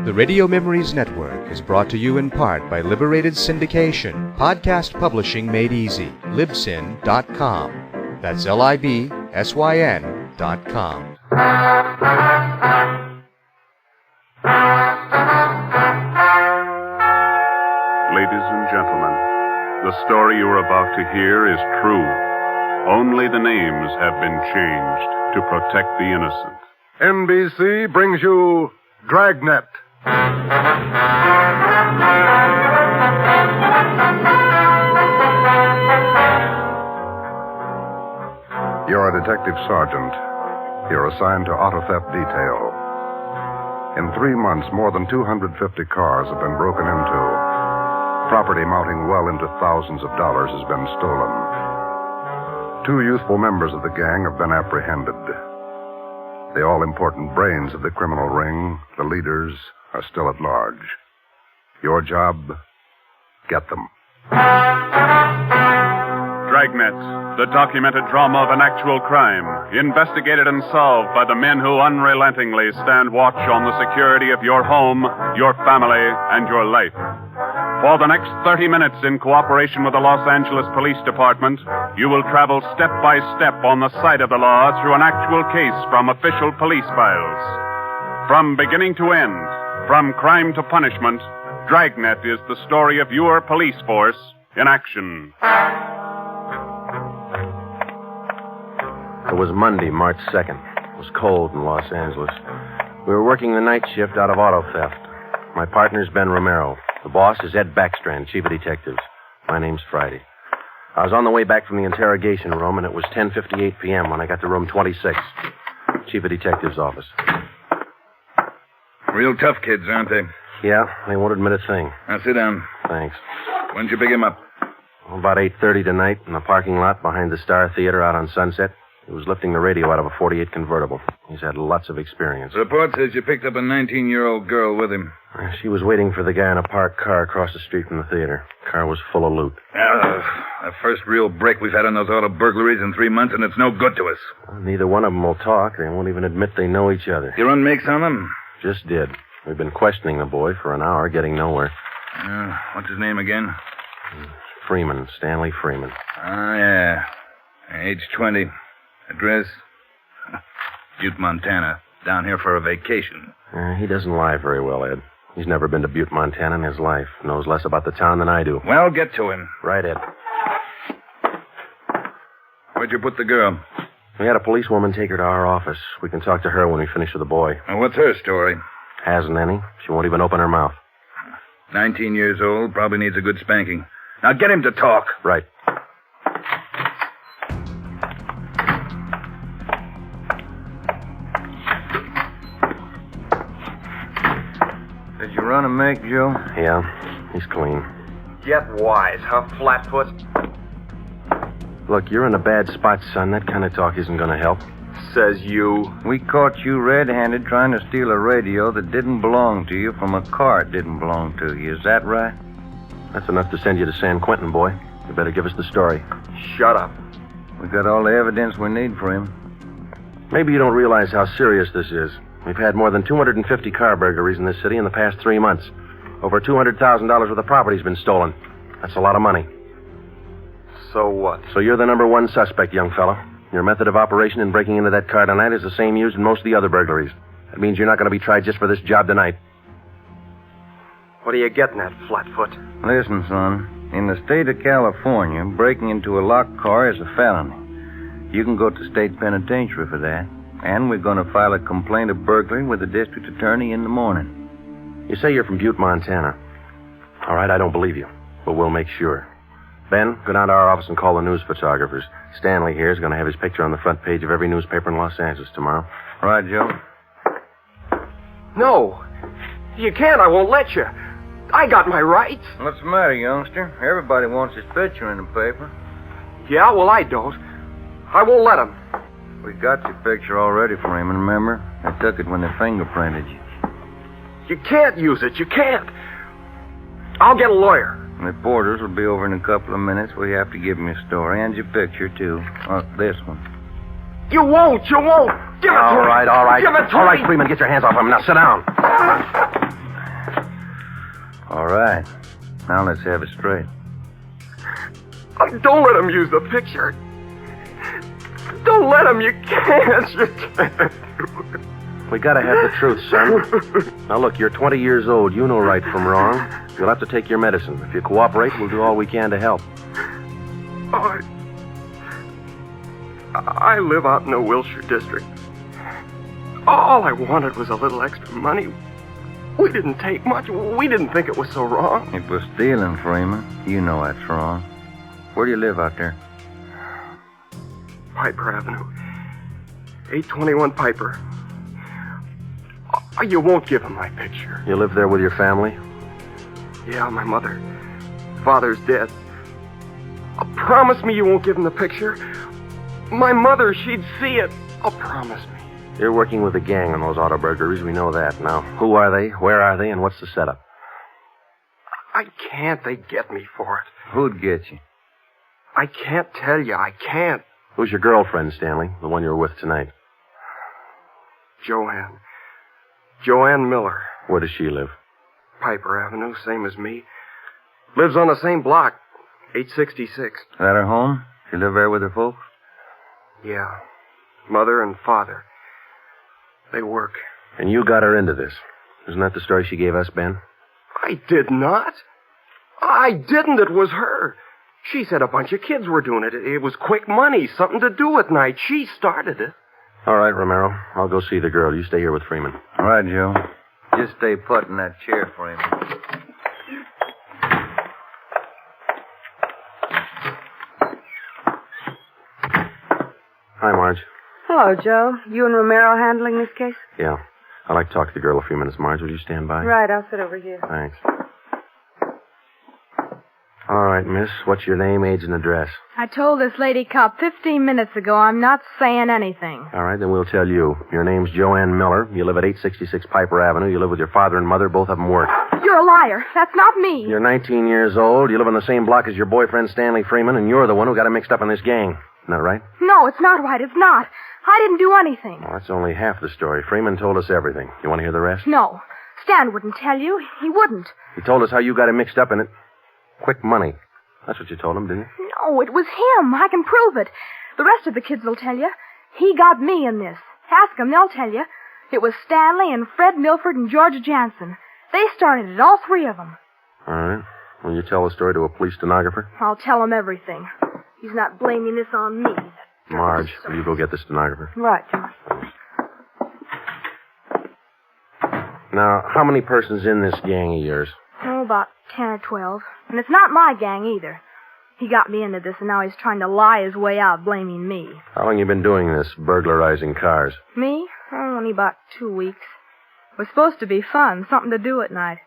The Radio Memories Network is brought to you in part by Liberated Syndication, podcast publishing made easy, libsyn.com. That's libsyn.com. Ladies and gentlemen, the story you are about to hear is true. Only the names have been changed to protect the innocent. NBC brings you Dragnet. You're a detective sergeant. You're assigned to auto theft detail. In 3 months, more than 250 cars have been broken into. Property mounting well into thousands of dollars has been stolen. 2 youthful members of the gang have been apprehended. The all-important brains of the criminal ring, the leaders, are still at large. Your job, get them. Dragnet, the documented drama of an actual crime, investigated and solved by the men who unrelentingly stand watch on the security of your home, your family, and your life. For the next 30 minutes, in cooperation with the Los Angeles Police Department, you will travel step by step on the side of the law through an actual case from official police files. From beginning to end, from crime to punishment, Dragnet is the story of your police force in action. It was Monday, March 2nd. It was cold in Los Angeles. We were working the night shift out of auto theft. My partner's Ben Romero. The boss is Ed Backstrand, chief of detectives. My name's Friday. I was on the way back from the interrogation room, and it was 10:58 p.m. when I got to room 26, chief of detectives' office. Real tough kids, aren't they? Yeah, they won't admit a thing. Now, sit down. Thanks. When'd you pick him up? About 8:30 tonight in the parking lot behind the Star Theater out on Sunset. He was lifting the radio out of a 48 convertible. He's had lots of experience. The report says you picked up a 19-year-old girl with him. She was waiting for the guy in a parked car across the street from the theater. Car was full of loot. The first real break we've had on those auto burglaries in 3 months, and it's no good to us. Well, neither one of them will talk. They won't even admit they know each other. You run makes on them? Just did. We've been questioning the boy for an hour, getting nowhere. What's his name again? Freeman, Stanley Freeman. Ah, yeah. Age 20. Address? Butte, Montana. Down here for a vacation. He doesn't lie very well, Ed. He's never been to Butte, Montana in his life. Knows less about the town than I do. Well, get to him. Right, Ed. Where'd you put the girl? We had a policewoman take her to our office. We can talk to her when we finish with the boy. Now, what's her story? Hasn't any. She won't even open her mouth. 19 years old, probably needs a good spanking. Now get him to talk. Right. Did you run a make, Joe? Yeah, he's clean. Get wise, huh, Flatfoot? Look, you're in a bad spot, son. That kind of talk isn't going to help. Says you. We caught you red-handed trying to steal a radio that didn't belong to you from a car it didn't belong to you. Is that right? That's enough to send you to San Quentin, boy. You better give us the story. Shut up. We got all the evidence we need for him. Maybe you don't realize how serious this is. We've had more than 250 car burglaries in this city in the past 3 months. Over $200,000 worth of property's been stolen. That's a lot of money. So what? So you're the number one suspect, young fella. Your method of operation in breaking into that car tonight is the same used in most of the other burglaries. That means you're not going to be tried just for this job tonight. What are you getting at, Flatfoot? Listen, son. In the state of California, breaking into a locked car is a felony. You can go to state penitentiary for that. And we're going to file a complaint of burglary with the district attorney in the morning. You say you're from Butte, Montana. All right, I don't believe you, but we'll make sure. Ben, go down to our office and call the news photographers. Stanley here is going to have his picture on the front page of every newspaper in Los Angeles tomorrow. Right, Joe? No. You can't. I won't let you. I got my rights. What's the matter, youngster? Everybody wants his picture in the paper. Yeah, well, I don't. I won't let him. We got your picture already, Freeman, remember? They took it when they fingerprinted you. You can't use it. You can't. I'll get a lawyer. Reporters will be over in a couple of minutes. We have to give them your story and your picture, too. This one. You won't. You won't. Give it to me. All right. Give it to me. All right, Freeman, get your hands off him. Now, sit down. Now let's have it straight. Don't let him use the picture. Don't let him. You can't. You can't. We gotta have the truth, son. Now look, you're 20 years old. You know right from wrong. You'll have to take your medicine. If you cooperate, we'll do all we can to help. Oh, I live out in the Wilshire district. All I wanted was a little extra money. We didn't take much. We didn't think it was so wrong. It was stealing, Freeman. You know that's wrong. Where do you live out there? Piper Avenue. 821 Piper. Oh, you won't give him my picture. You live there with your family? Yeah, my mother. Father's dead. Promise me you won't give him the picture. My mother, she'd see it. Oh, promise me. You're working with a gang on those auto burglaries. We know that. Now, who are they? Where are they? And what's the setup? I can't. They get me for it. Who'd get you? I can't tell you. I can't. Who's your girlfriend, Stanley? The one you're with tonight? Joanne. Joanne Miller. Where does she live? Piper Avenue, same as me. Lives on the same block. 866. Is that her home? She live there with her folks? Yeah. Mother and father. They work. And you got her into this. Isn't that the story she gave us, Ben? I did not. I didn't. It was her. She said a bunch of kids were doing it. It was quick money, something to do at night. She started it. All right, Romero. I'll go see the girl. You stay here with Freeman. All right, Joe. Just stay put in that chair, Freeman. Hi, Marge. Hello, Joe. You and Romero handling this case? Yeah. I'd like to talk to the girl a few minutes. Marge, will you stand by? Right, I'll sit over here. Thanks. All right, miss. What's your name, age, and address? I told this lady cop 15 minutes ago I'm not saying anything. All right, then we'll tell you. Your name's Joanne Miller. You live at 866 Piper Avenue. You live with your father and mother. Both of them work. You're a liar. That's not me. You're 19 years old. You live on the same block as your boyfriend, Stanley Freeman, and you're the one who got him mixed up in this gang. Isn't that right? No, it's not right. It's not. I didn't do anything. Well, that's only half the story. Freeman told us everything. You want to hear the rest? No. Stan wouldn't tell you. He wouldn't. He told us how you got him mixed up in it. Quick money. That's what you told him, didn't you? No, it was him. I can prove it. The rest of the kids will tell you. He got me in this. Ask them, they'll tell you. It was Stanley and Fred Milford and George Jansen. They started it, all three of them. All right. Will you tell the story to a police stenographer? I'll tell him everything. He's not blaming this on me. Marge, will you go get the stenographer? Right, Joe. Now, how many persons in this gang of yours? Oh, about 10 or 12. And it's not my gang either. He got me into this, and now he's trying to lie his way out, blaming me. How long you been doing this, burglarizing cars? Me? Oh, only about 2 weeks. It was supposed to be fun, something to do at night.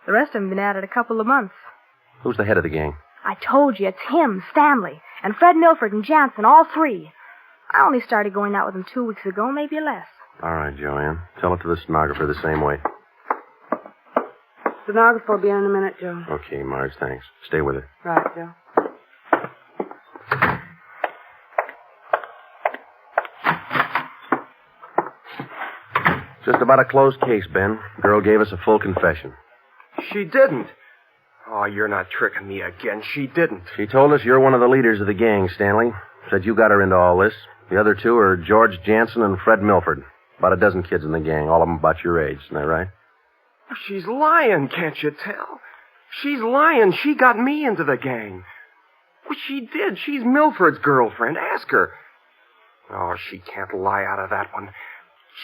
The rest of them been at it a couple of months. Who's the head of the gang? I told you, it's him, Stanley, and Fred Milford and Jansen, all three. I only started going out with them 2 weeks ago, maybe less. All right, Joanne. Tell it to the stenographer the same way. Stenographer will be in a minute, Joe. Okay, Marge, thanks. Stay with it. Right, Joe. Just about a closed case, Ben. Girl gave us a full confession. She didn't. Oh, you're not tricking me again. She didn't. She told us you're one of the leaders of the gang, Stanley. Said you got her into all this. The other two are George Jansen and Fred Milford. About a dozen kids in the gang, all of them about your age. Isn't that right? She's lying, can't you tell? She's lying. She got me into the gang. Well, she did. She's Milford's girlfriend. Ask her. Oh, she can't lie out of that one.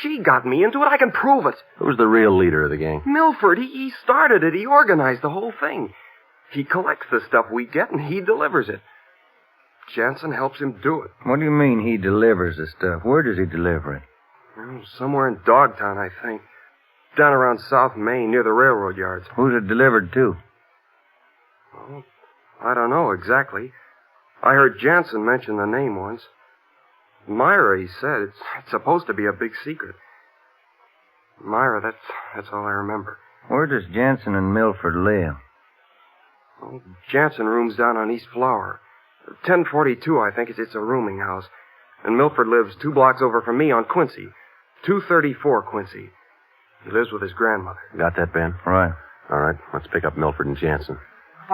She got me into it. I can prove it. Who's the real leader of the gang? Milford. He started it. He organized the whole thing. He collects the stuff we get, and he delivers it. Jansen helps him do it. What do you mean he delivers the stuff? Where does he deliver it? Somewhere in Dogtown, I think. Down around South Main, near the railroad yards. Who's it delivered to? Well, I don't know exactly. I heard Jansen mention the name once. Myra, he said. It's supposed to be a big secret. Myra, that's all I remember. Where does Jansen and Milford live? Well, Jansen rooms down on East Flower. 1042, I think. It's a rooming house. And Milford lives 2 blocks over from me on Quincy. 234 Quincy. He lives with his grandmother. Got that, Ben? Right. All right, let's pick up Milford and Jansen. It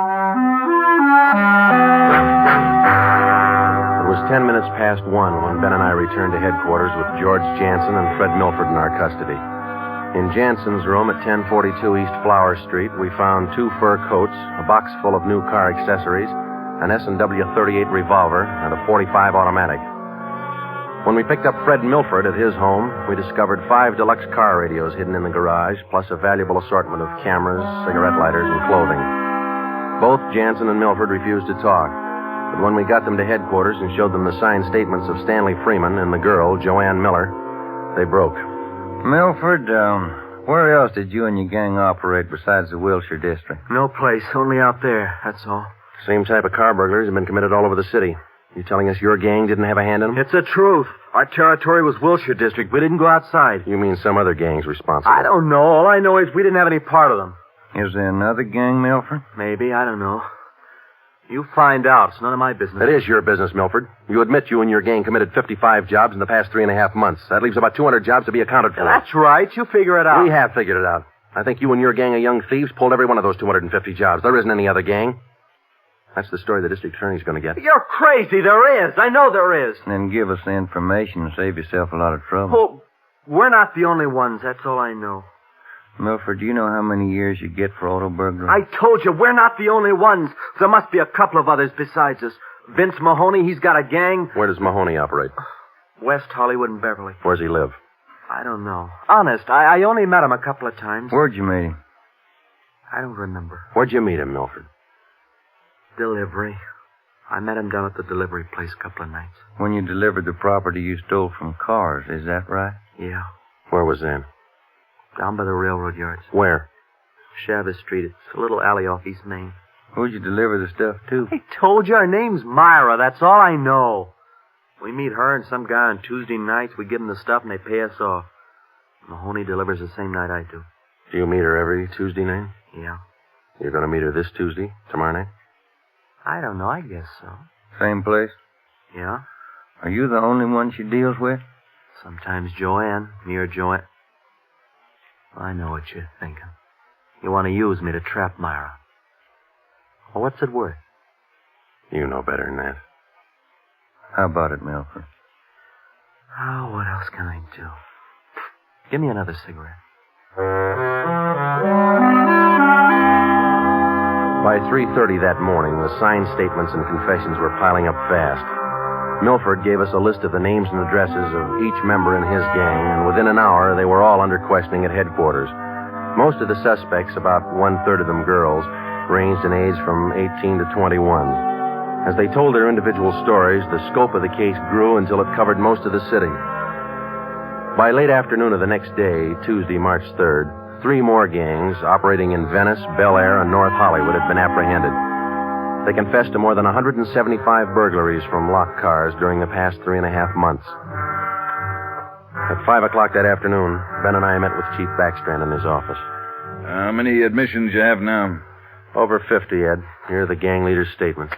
was 10 minutes past 1 when Ben and I returned to headquarters with George Jansen and Fred Milford in our custody. In Jansen's room at 1042 East Flower Street, we found 2 fur coats, a box full of new car accessories, an S&W 38 revolver, and a .45 automatic. When we picked up Fred Milford at his home, we discovered 5 deluxe car radios hidden in the garage, plus a valuable assortment of cameras, cigarette lighters, and clothing. Both Jansen and Milford refused to talk, but when we got them to headquarters and showed them the signed statements of Stanley Freeman and the girl, Joanne Miller, they broke. Milford, where else did you and your gang operate besides the Wilshire district? No place, only out there, that's all. Same type of car burglaries have been committed all over the city. You telling us your gang didn't have a hand in them? It's the truth. Our territory was Wilshire district. We didn't go outside. You mean some other gang's responsible? I don't know. All I know is we didn't have any part of them. Is there another gang, Milford? Maybe, I don't know. You find out. It's none of my business. It is your business, Milford. You admit you and your gang committed 55 jobs in the past 3.5 months. That leaves about 200 jobs to be accounted for. That's right. You figure it out. We have figured it out. I think you and your gang of young thieves pulled every one of those 250 jobs. There isn't any other gang. That's the story the district attorney's going to get. You're crazy. There is. I know there is. Then give us the information and save yourself a lot of trouble. Well, we're not the only ones. That's all I know. Milford, do you know how many years you get for auto burglary? I told you, we're not the only ones. There must be a couple of others besides us. Vince Mahoney, he's got a gang. Where does Mahoney operate? West Hollywood and Beverly. Where's he live? I don't know. Honest, I only met him a couple of times. Where'd you meet him? I don't remember. Where'd you meet him, Milford? Delivery. I met him down at the delivery place a couple of nights. When you delivered the property you stole from cars, is that right? Yeah. Where was that? Down by the railroad yards. Where? Chavez Street. It's a little alley off East Main. Who'd you deliver the stuff to? I told you her name's Myra. That's all I know. We meet her and some guy on Tuesday nights. We give them the stuff and they pay us off. Mahoney delivers the same night I do. Do you meet her every Tuesday night? Yeah. You're going to meet her this Tuesday, tomorrow night? I don't know. I guess so. Same place? Yeah. Are you the only one she deals with? Sometimes Joanne, me or Joanne. I know what you're thinking. You want to use me to trap Myra. Well, what's it worth? You know better than that. How about it, Milford? Oh, what else can I do? Give me another cigarette. By 3:30 that morning, the signed statements and confessions were piling up fast. Milford gave us a list of the names and addresses of each member in his gang, and within an hour, they were all under questioning at headquarters. Most of the suspects, about 1/3 of them girls, ranged in age from 18 to 21. As they told their individual stories, the scope of the case grew until it covered most of the city. By late afternoon of the next day, Tuesday, March 3rd, 3 more gangs operating in Venice, Bel Air, and North Hollywood had been apprehended. They confessed to more than 175 burglaries from locked cars during the past 3.5 months. At 5 o'clock that afternoon, Ben and I met with Chief Backstrand in his office. How many admissions you have now? Over 50, Ed. Here are the gang leaders' statements.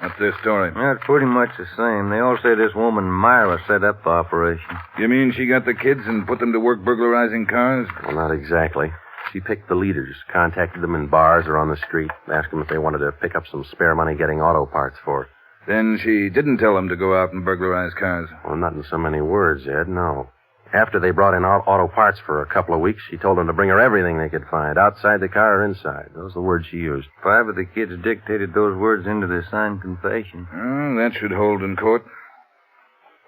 What's their story? Yeah, it's pretty much the same. They all say this woman Myra set up the operation. You mean she got the kids and put them to work burglarizing cars? Well, not exactly. She picked the leaders, contacted them in bars or on the street, asked them if they wanted to pick up some spare money getting auto parts for it. Then she didn't tell them to go out and burglarize cars. Well, not in so many words, Ed, no. After they brought in auto parts for a couple of weeks, she told them to bring her everything they could find, outside the car or inside. Those are the words she used. 5 of the kids dictated those words into their signed confession. Oh, that should hold in court.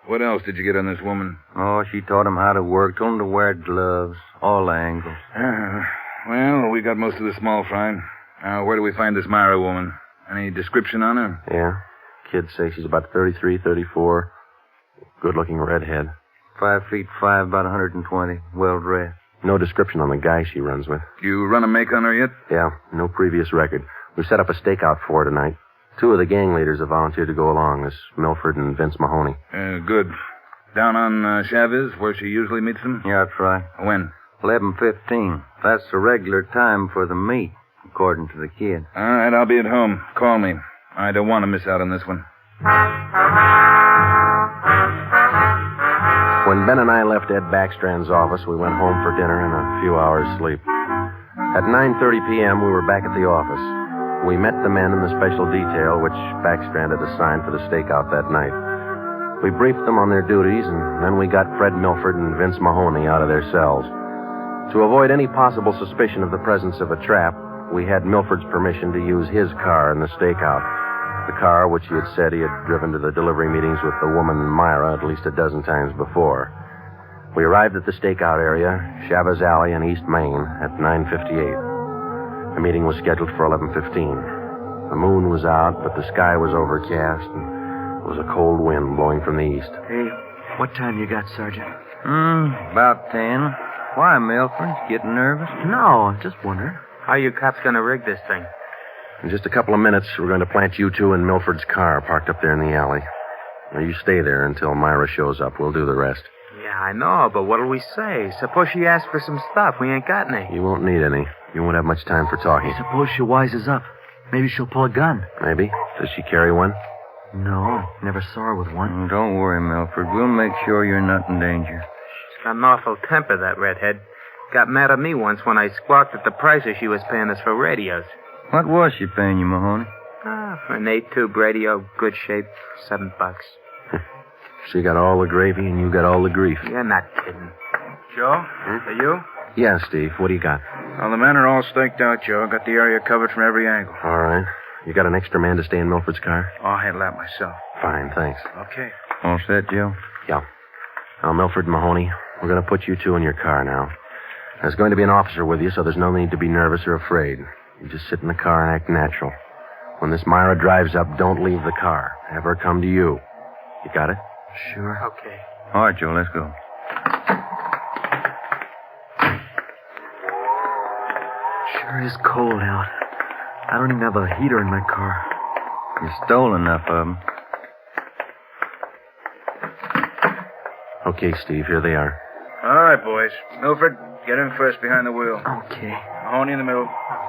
What else did you get on this woman? Oh, she taught them how to work, told them to wear gloves, all angles. Well, we got most of the small fry. Now, where do we find this Myra woman? Any description on her? Yeah. Kids say she's about 33, 34. Good-looking redhead. 5'5", about 120, well-dressed. No description on the guy she runs with. You run a make on her yet? Yeah, no previous record. We set up a stakeout for her tonight. 2 of the gang leaders have volunteered to go along, this Milford and Vince Mahoney. Good. Down on Chavez, where she usually meets them? Yeah, that's right. When? 11:15. That's the regular time for the meet, according to the kid. All right, I'll be at home. Call me. I don't want to miss out on this one. When Ben and I left Ed Backstrand's office, we went home for dinner and a few hours' sleep. At 9:30 p.m., we were back at the office. We met the men in the special detail which Backstrand had assigned for the stakeout that night. We briefed them on their duties, and then we got Fred Milford and Vince Mahoney out of their cells. To avoid any possible suspicion of the presence of a trap, we had Milford's permission to use his car in the stakeout. The car which he had said he had driven to the delivery meetings with the woman Myra at least a dozen times before. We arrived at the stakeout area, Chavez Alley in East Main, at 9:58. The meeting was scheduled for 11:15. The moon was out, but the sky was overcast, and there was a cold wind blowing from the east. Hey, what time you got, Sergeant? About 10. Why, Milford? Getting nervous? No, just wondering. How you cops gonna rig this thing? In just a couple of minutes, we're going to plant you two in Milford's car parked up there in the alley. Now, you stay there until Myra shows up. We'll do the rest. Yeah, I know, but what'll we say? Suppose she asks for some stuff. We ain't got any. You won't need any. You won't have much time for talking. Suppose she wises up. Maybe she'll pull a gun. Maybe. Does she carry one? No, never saw her with one. Don't worry, Milford. We'll make sure you're not in danger. She's got an awful temper, that redhead. Got mad at me once when I squawked at the prices she was paying us for radios. What was she paying you, Mahoney? For an 8-tube radio, good shape, $7. She got all the gravy and you got all the grief. You're not kidding. Joe? Are you? Yeah, Steve. What do you got? Well, the men are all staked out, Joe. Got the area covered from every angle. All right. You got an extra man to stay in Milford's car? I'll handle that myself. Fine, thanks. Okay. All set, Joe? Yeah. Now, Milford and Mahoney, we're going to put you two in your car now. There's going to be an officer with you, so there's no need to be nervous or afraid. You just sit in the car and act natural. When this Myra drives up, don't leave the car. Have her come to you. You got it? Sure. Okay. All right, Joe, let's go. Sure is cold out. I don't even have a heater in my car. You stole enough of them. Okay, Steve, here they are. All right, boys. Milford, get in first behind the wheel. Okay. Mahoney in the middle.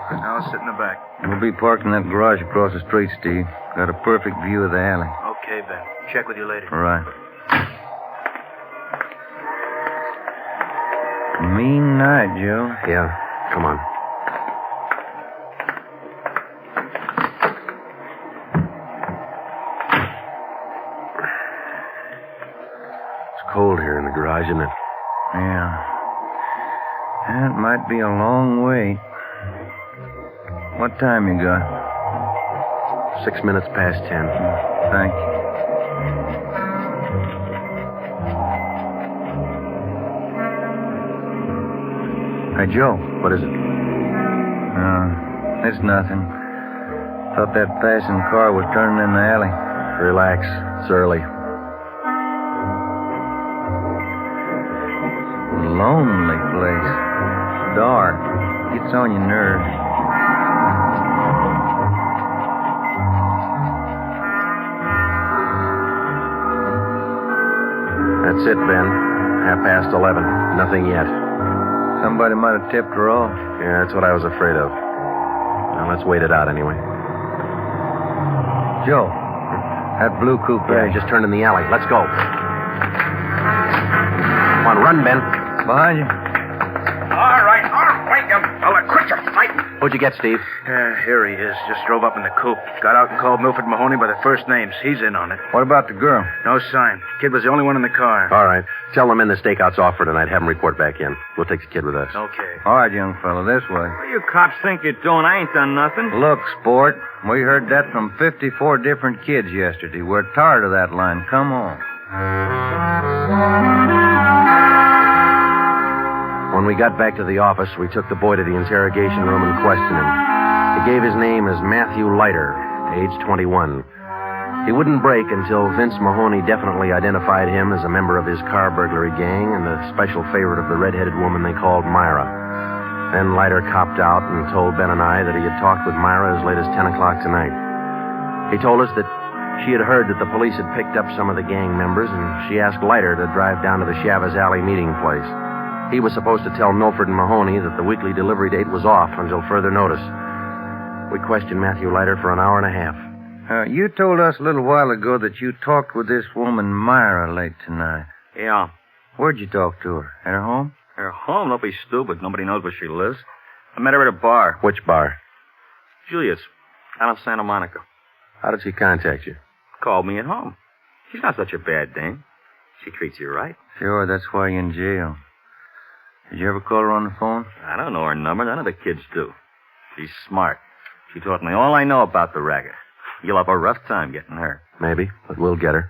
I'll sit in the back. We'll be parked in that garage across the street, Steve. Got a perfect view of the alley. Okay, Ben. Check with you later. All right. Mean night, Joe. Yeah, come on. It's cold here in the garage, isn't it? Yeah. That might be a long wait. What time you got? 6 minutes past 10. Thank you. Hey, Joe. What is it? It's nothing. Thought that passing car was turning in the alley. Relax. It's early. Lonely place. Dark. Gets on your nerves. That's it, Ben. 11:30. Nothing yet. Somebody might have tipped her off. Yeah, that's what I was afraid of. Now, let's wait it out anyway. Joe, that blue coupe. Yeah, he just turned in the alley. Let's go. Come on, run, Ben. Behind you. All right, wake up, fella. Quit your fighting. What'd you get, Steve? Here he is. Just drove up in the coupe. Got out and called Milford Mahoney by their first names. He's in on it. What about the girl? No sign. Kid was the only one in the car. All right. Tell them in the stakeout's off for tonight. Have them report back in. We'll take the kid with us. Okay. All right, young fella, this way. What do you cops think you're doing? I ain't done nothing. Look, sport, we heard that from 54 different kids yesterday. We're tired of that line. Come on. When we got back to the office, we took the boy to the interrogation room and questioned him. He gave his name as Matthew Leiter, age 21. He wouldn't break until Vince Mahoney definitely identified him as a member of his car burglary gang and a special favorite of the red-headed woman they called Myra. Then Leiter copped out and told Ben and I that he had talked with Myra as late as 10 o'clock tonight. He told us that she had heard that the police had picked up some of the gang members, and she asked Leiter to drive down to the Chavez Alley meeting place. He was supposed to tell Milford and Mahoney that the weekly delivery date was off until further notice. We questioned Matthew Leiter for an hour and a half. You told us a little while ago that you talked with this woman, Myra, late tonight. Yeah. Where'd you talk to her? At her home? Her home? Don't be stupid. Nobody knows where she lives. I met her at a bar. Which bar? Julia's, out of Santa Monica. How did she contact you? Called me at home. She's not such a bad dame. She treats you right. Sure, that's why you're in jail. Did you ever call her on the phone? I don't know her number. None of the kids do. She's smart. She taught me all I know about the racket. You'll have a rough time getting her. Maybe, but we'll get her.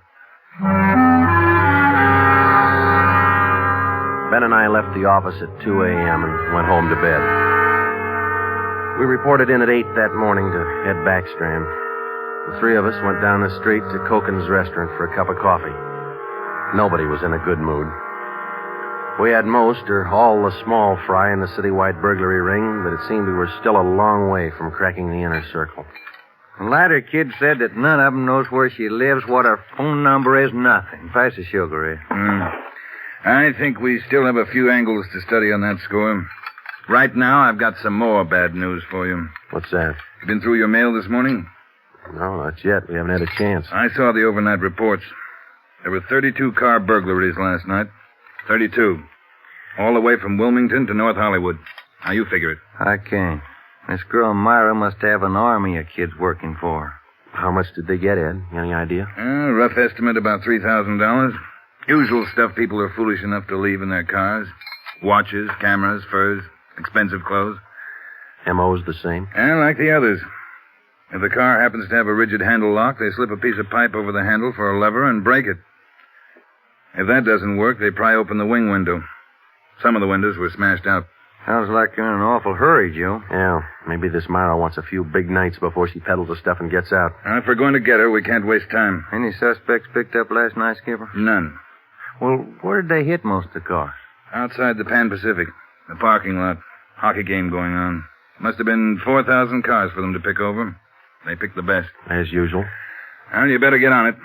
Ben and I left the office at 2 a.m. and went home to bed. We reported in at 8 that morning to head Backstrand. The three of us went down the street to Koken's restaurant for a cup of coffee. Nobody was in a good mood. We had most or all the small fry in the citywide burglary ring, but it seemed we were still a long way from cracking the inner circle. The latter kid said that none of them knows where she lives, what her phone number is, nothing. Pass the sugar, I think we still have a few angles to study on that score. Right now, I've got some more bad news for you. What's that? You been through your mail this morning? No, not yet. We haven't had a chance. I saw the overnight reports. There were 32 car burglaries last night. 32. All the way from Wilmington to North Hollywood. How you figure it? I can't. This girl Myra must have an army of kids working for her. How much did they get, Ed? Any idea? Rough estimate about $3,000. Usual stuff people are foolish enough to leave in their cars. Watches, cameras, furs, expensive clothes. M.O.'s the same? Like the others. If the car happens to have a rigid handle lock, they slip a piece of pipe over the handle for a lever and break it. If that doesn't work, they pry open the wing window. Some of the windows were smashed out. Sounds like you're in an awful hurry, Joe. Yeah, maybe this Myra wants a few big nights before she peddles the stuff and gets out. If we're going to get her, we can't waste time. Any suspects picked up last night, Skipper? None. Well, where did they hit most of the cars? Outside the Pan Pacific. The parking lot. Hockey game going on. Must have been 4,000 cars for them to pick over. They picked the best. As usual. Well, you better get on it.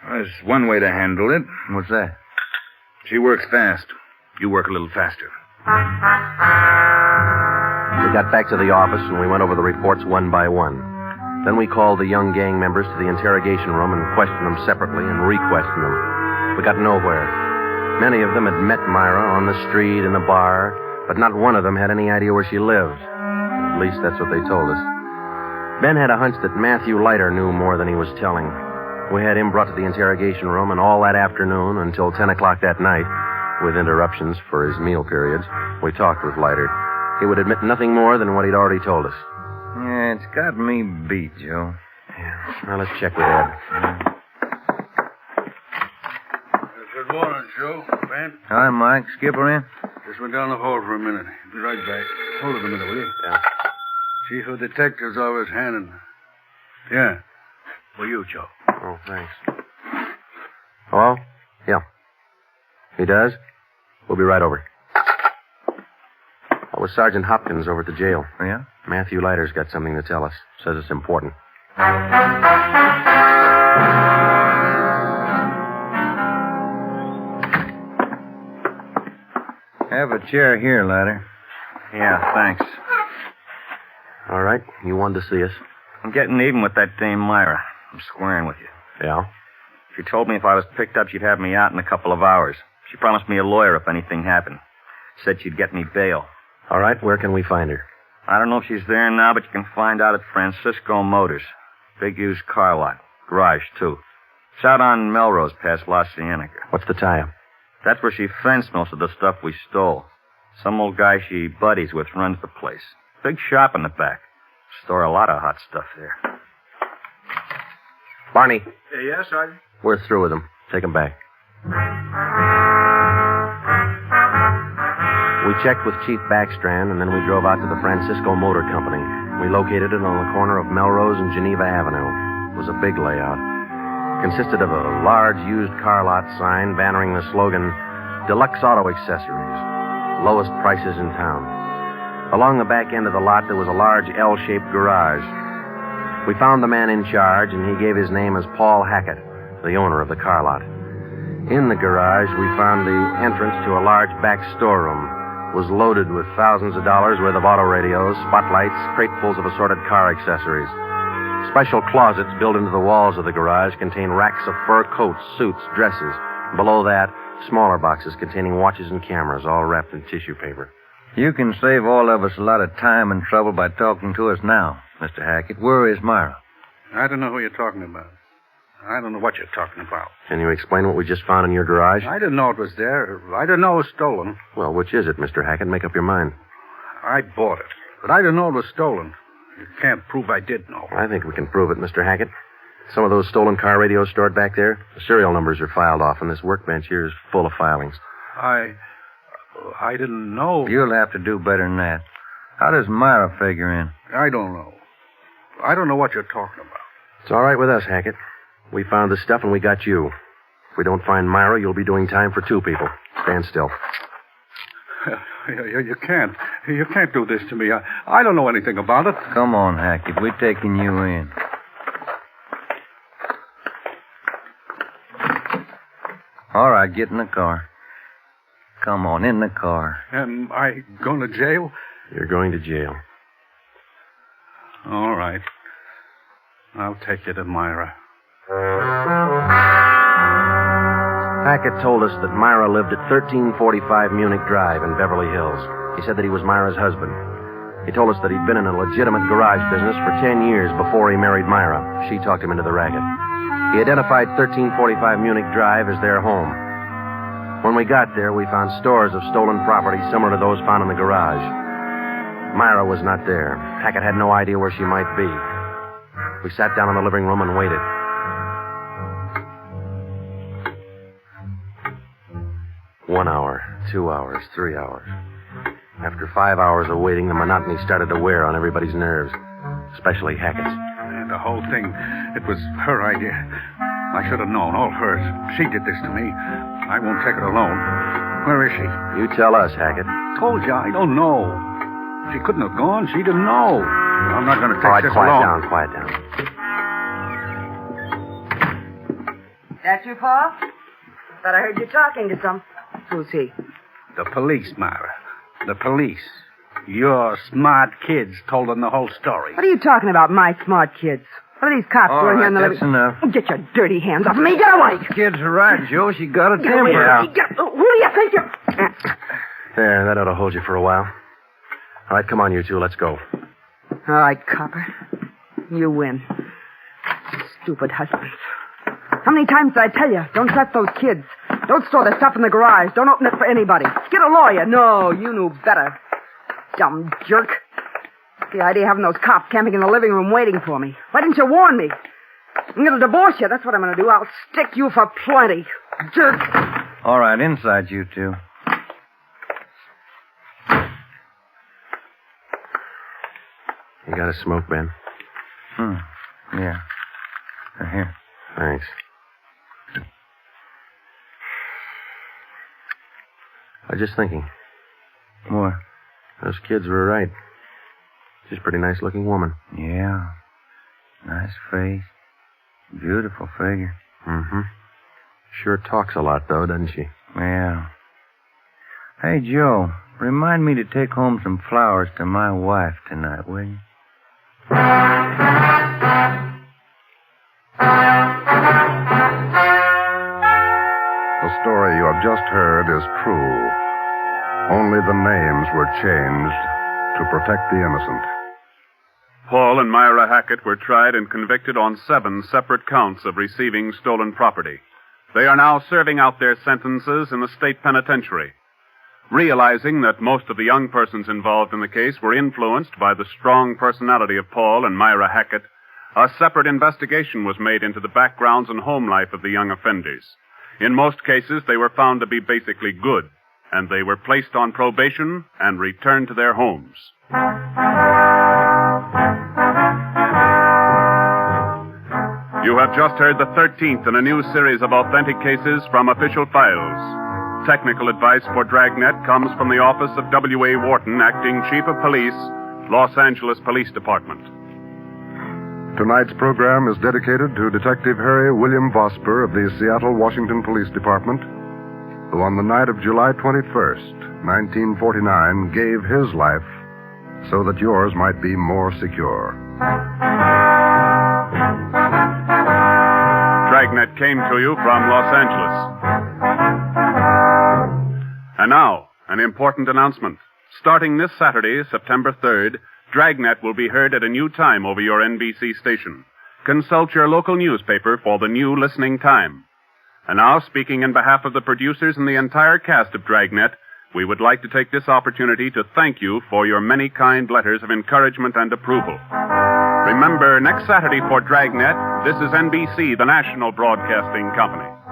There's one way to handle it. What's that? She works fast. You work a little faster. We got back to the office and we went over the reports one by one. Then we called the young gang members to the interrogation room and questioned them separately and re-questioned them. We got nowhere. Many of them had met Myra on the street, in a bar, but not one of them had any idea where she lived. At least that's what they told us. Ben had a hunch that Matthew Leiter knew more than he was telling. We had him brought to the interrogation room, and all that afternoon until 10 o'clock that night, with interruptions for his meal periods, we talked with Leiter. He would admit nothing more than what he'd already told us. Yeah, it's got me beat, Joe. Yeah. Now let's check with Ed. Good morning, Joe. Ben? Hi, Mike. Skipper in? Just went down the hall for a minute. Be right back. Hold it a minute, will you? Yeah. Chief of Detectives always handing. Yeah. For you, Joe. Oh, thanks. Hello? Yeah. He does? We'll be right over. That was Sergeant Hopkins over at the jail. Oh, yeah? Matthew Leiter's got something to tell us. Says it's important. Have a chair here, Leiter. Yeah, thanks. All right. You wanted to see us. I'm getting even with that dame Myra. I'm squaring with you. Yeah? She told me if I was picked up, she'd have me out in a couple of hours. She promised me a lawyer if anything happened. Said she'd get me bail. All right. Where can we find her? I don't know if she's there now, but you can find out at Francisco Motors. Big used car lot. Garage, too. It's out on Melrose past La Cienega. What's the tie-up? That's where she fenced most of the stuff we stole. Some old guy she buddies with runs the place. Big shop in the back. Store a lot of hot stuff there. Barney. Yes, Sergeant? We're through with him. Take him back. We checked with Chief Backstrand, and then we drove out to the Francisco Motor Company. We located it on the corner of Melrose and Geneva Avenue. It was a big layout. It consisted of a large used car lot sign bannering the slogan, Deluxe Auto Accessories, lowest prices in town. Along the back end of the lot, there was a large L-shaped garage. We found the man in charge, and he gave his name as Paul Hackett, the owner of the car lot. In the garage, we found the entrance to a large back storeroom. It was loaded with thousands of dollars worth of auto radios, spotlights, cratefuls of assorted car accessories. Special closets built into the walls of the garage contain racks of fur coats, suits, dresses. Below that, smaller boxes containing watches and cameras, all wrapped in tissue paper. You can save all of us a lot of time and trouble by talking to us now, Mr. Hackett. Where is Myra? I don't know who you're talking about. I don't know what you're talking about. Can you explain what we just found in your garage? I didn't know it was there. I didn't know it was stolen. Well, which is it, Mr. Hackett? Make up your mind. I bought it, but I didn't know it was stolen. You can't prove I did know. I think we can prove it, Mr. Hackett. Some of those stolen car radios stored back there, the serial numbers are filed off, and this workbench here is full of filings. I didn't know. You'll have to do better than that. How does Myra figure in? I don't know. I don't know what you're talking about. It's all right with us, Hackett. We found the stuff and we got you. If we don't find Myra, you'll be doing time for 2 people. Stand still. You can't. You can't do this to me. I don't know anything about it. Come on, Hackett. We're taking you in. All right, get in the car. Come on, in the car. Am I going to jail? You're going to jail. All right. I'll take you to Myra. Hackett told us that Myra lived at 1345 Munich Drive in Beverly Hills. He said that he was Myra's husband. He told us that he'd been in a legitimate garage business for 10 years before he married Myra. She talked him into the racket. He identified 1345 Munich Drive as their home. When we got there, we found stores of stolen property similar to those found in the garage. Myra was not there. Hackett had no idea where she might be. We sat down in the living room and waited. One hour, 2 hours, 3 hours. After 5 hours of waiting, the monotony started to wear on everybody's nerves, especially Hackett's. And the whole thing, it was her idea. I should have known, all hers. She did this to me. I won't take it alone. Where is she? You tell us, Hackett. Told you, I don't know. She couldn't have gone. She didn't know. I'm not going to take this alone. Quiet down. That you, Paul? Thought I heard you talking to some. Who's he? The police, Myra. The police. Your smart kids told them the whole story. What are you talking about, my smart kids? What are these cops doing here in the that's enough. Get your dirty hands off me. Get away. Kids are right, Joe. She got a Get away. temper. Who do you think you're... There, that ought to hold you for a while. All right, come on, you two. Let's go. All right, copper. You win. Stupid husbands. How many times did I tell you? Don't trust those kids. Don't store the stuff in the garage. Don't open it for anybody. Get a lawyer. No, you knew better. Dumb jerk. The idea of having those cops camping in the living room waiting for me. Why didn't you warn me? I'm going to divorce you. That's what I'm going to do. I'll stick you for plenty. Jerk. All right, inside you two. You got a smoke, Ben? Yeah. Here. Thanks. I was just thinking. What? Those kids were right. She's a pretty nice-looking woman. Yeah. Nice face. Beautiful figure. Mm-hmm. Sure talks a lot, though, doesn't she? Yeah. Hey, Joe, remind me to take home some flowers to my wife tonight, will you? The story you have just heard is true. Only the names were changed to protect the innocent. Paul and Myra Hackett were tried and convicted on 7 separate counts of receiving stolen property. They are now serving out their sentences in the state penitentiary. Realizing that most of the young persons involved in the case were influenced by the strong personality of Paul and Myra Hackett, a separate investigation was made into the backgrounds and home life of the young offenders. In most cases, they were found to be basically good, and they were placed on probation and returned to their homes. You have just heard the 13th in a new series of authentic cases from official files. Technical advice for Dragnet comes from the office of W.A. Wharton, Acting Chief of Police, Los Angeles Police Department. Tonight's program is dedicated to Detective Harry William Vosper of the Seattle, Washington Police Department, who on the night of July 21st, 1949, gave his life so that yours might be more secure. Dragnet came to you from Los Angeles. And now, an important announcement. Starting this Saturday, September 3rd, Dragnet will be heard at a new time over your NBC station. Consult your local newspaper for the new listening time. And now, speaking in behalf of the producers and the entire cast of Dragnet, we would like to take this opportunity to thank you for your many kind letters of encouragement and approval. Remember, next Saturday for Dragnet, this is NBC, the national broadcasting company.